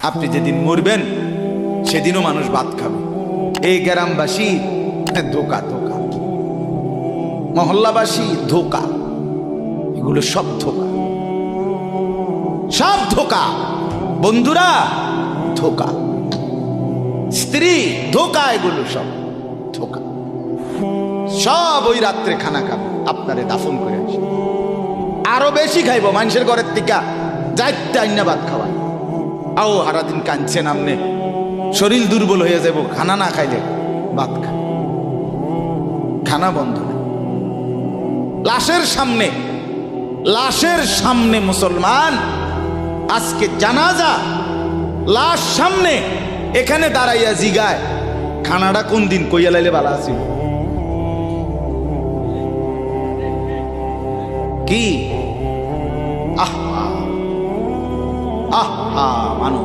আপনি যেদিন মরবেন সেদিনও মানুষ ভাত খাবে। এই গ্রামবাসী ধোকা ধোকা, মহল্লাবাসী ধোকা, এগুলো সব ধোকা, সব ধোকা। বন্ধুরা ধোকা, স্ত্রী ধোকা, এগুলো সব ধোকা। সব ওই রাত্রে খানা খাবে, আপনারে দাফন করে আসে। আরো বেশি খাইব মানুষের ঘরের থেকে যাইতে আইনা ভাত খাওয়া। আও সারাদিন কাঁদছেন আপনি, শরীর দুর্বল হয়ে যাব, খানা না খাইলে ভাত খান, খানা বন্ধ না। লাশের সামনে, লাশের সামনে মুসলমান আজকে জানাজা, লাশ সামনে, এখানে দাঁড়াইয়া জিগায় খানাটা কোন দিন কইয়া লাইলে ভালো আছিল। কি আহা আহা মানুষ।